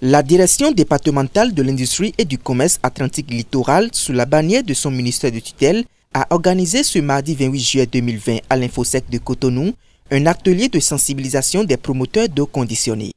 La direction départementale de l'industrie et du commerce Atlantique Littoral, sous la bannière de son ministère de tutelle, a organisé ce mardi 28 juillet 2020 à l'Infosec de Cotonou un atelier de sensibilisation des promoteurs d'eau conditionnée.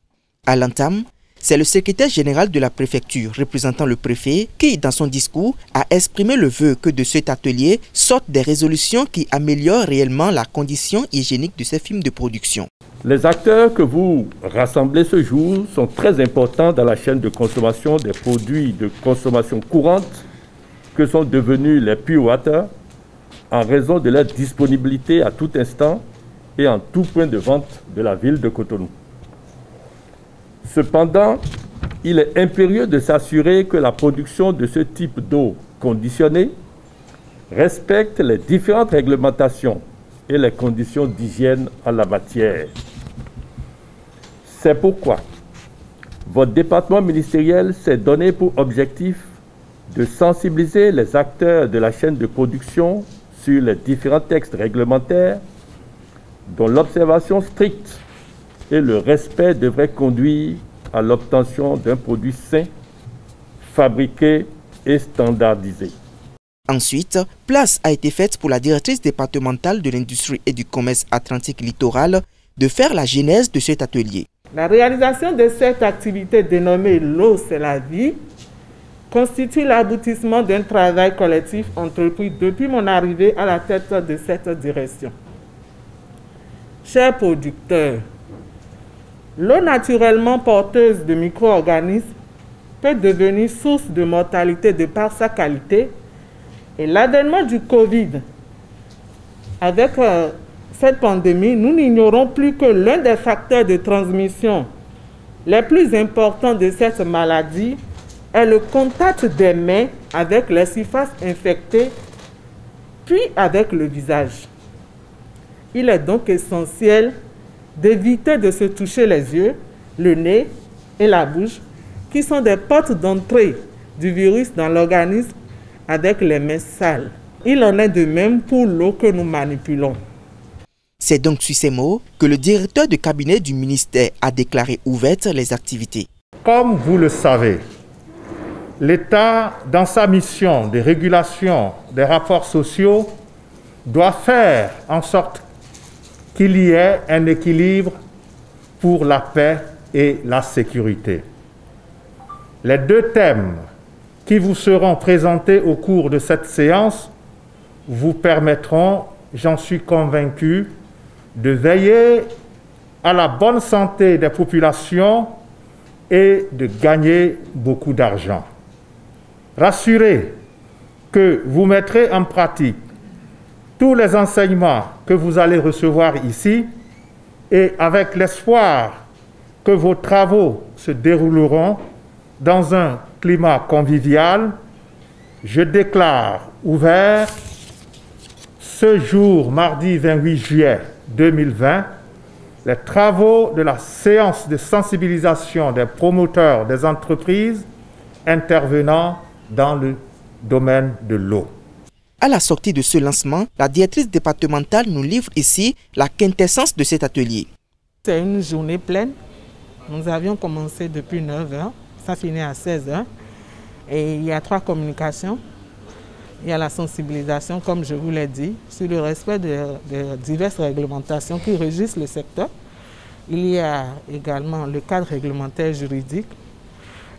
À l'entame, c'est le secrétaire général de la préfecture, représentant le préfet, qui, dans son discours, a exprimé le vœu que de cet atelier sortent des résolutions qui améliorent réellement la condition hygiénique de ces films de production. Les acteurs que vous rassemblez ce jour sont très importants dans la chaîne de consommation des produits de consommation courante que sont devenus les pure water en raison de leur disponibilité à tout instant et en tout point de vente de la ville de Cotonou. Cependant, il est impérieux de s'assurer que la production de ce type d'eau conditionnée respecte les différentes réglementations et les conditions d'hygiène en la matière. C'est pourquoi votre département ministériel s'est donné pour objectif de sensibiliser les acteurs de la chaîne de production sur les différents textes réglementaires dont l'observation stricte et le respect devraient conduire à l'obtention d'un produit sain, fabriqué et standardisé. Ensuite, place a été faite pour la directrice départementale de l'industrie et du commerce Atlantique Littoral de faire la genèse de cet atelier. La réalisation de cette activité dénommée « L'eau, c'est la vie » constitue l'aboutissement d'un travail collectif entrepris depuis mon arrivée à la tête de cette direction. Chers producteurs, l'eau naturellement porteuse de micro-organismes peut devenir source de mortalité de par sa qualité et l'avènement du Covid. Avec cette pandémie, nous n'ignorons plus que l'un des facteurs de transmission les plus importants de cette maladie est le contact des mains avec les surfaces infectées, puis avec le visage. Il est donc essentiel d'éviter de se toucher les yeux, le nez et la bouche, qui sont des portes d'entrée du virus dans l'organisme avec les mains sales. Il en est de même pour l'eau que nous manipulons. C'est donc sur ces mots que le directeur de cabinet du ministère a déclaré ouvertes les activités. Comme vous le savez, l'État, dans sa mission de régulation des rapports sociaux, doit faire en sorte qu'il y ait un équilibre pour la paix et la sécurité. Les deux thèmes qui vous seront présentés au cours de cette séance vous permettront, j'en suis convaincu, de veiller à la bonne santé des populations et de gagner beaucoup d'argent. Rassurez que vous mettrez en pratique tous les enseignements que vous allez recevoir ici et avec l'espoir que vos travaux se dérouleront dans un climat convivial, je déclare ouvert ce jour, mardi 28 juillet 2020, les travaux de la séance de sensibilisation des promoteurs des entreprises intervenant dans le domaine de l'eau. À la sortie de ce lancement, la directrice départementale nous livre ici la quintessence de cet atelier. C'est une journée pleine. Nous avions commencé depuis 9h, ça finit à 16h. Et il y a 3 communications. Il y a la sensibilisation, comme je vous l'ai dit, sur le respect de diverses réglementations qui régissent le secteur. Il y a également le cadre réglementaire juridique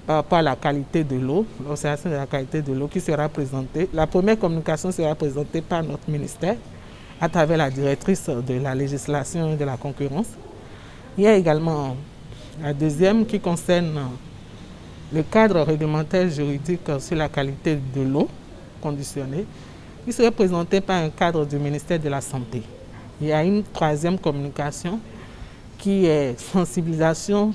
par la qualité de l'eau, l'observation de la qualité de l'eau qui sera présentée. La première communication sera présentée par notre ministère à travers la directrice de la législation et de la concurrence. Il y a également la deuxième qui concerne le cadre réglementaire juridique sur la qualité de l'eau conditionnée, qui serait présenté par un cadre du ministère de la Santé. Il y a une troisième communication qui est sensibilisation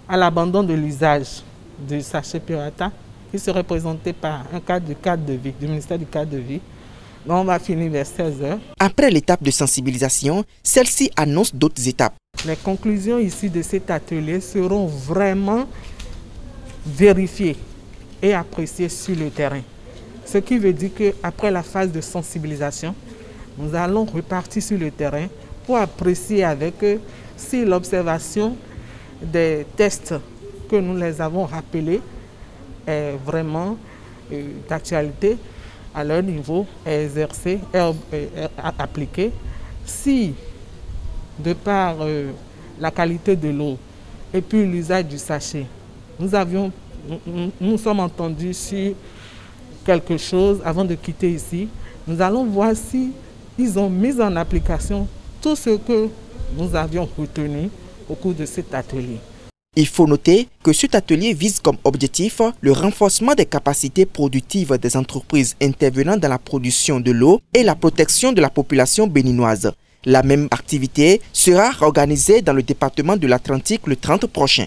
à l'abandon de l'usage du sachet Purata, qui serait présenté par un cadre de vie, du ministère du cadre de vie. Donc on va finir vers 16h. Après l'étape de sensibilisation, celle-ci annonce d'autres étapes. Les conclusions ici de cet atelier seront vraiment vérifiées et appréciées sur le terrain. Ce qui veut dire qu'après la phase de sensibilisation, nous allons repartir sur le terrain pour apprécier avec eux si l'observation des tests que nous les avons rappelés est vraiment d'actualité à leur niveau, est exercé, est appliqué. Si, de par la qualité de l'eau et puis l'usage du sachet, nous sommes entendus sur quelque chose avant de quitter ici, nous allons voir si ils ont mis en application tout ce que nous avions retenu au cours de cet atelier. Il faut noter que cet atelier vise comme objectif le renforcement des capacités productives des entreprises intervenant dans la production de l'eau et la protection de la population béninoise. La même activité sera organisée dans le département de l'Atlantique le 30 prochain.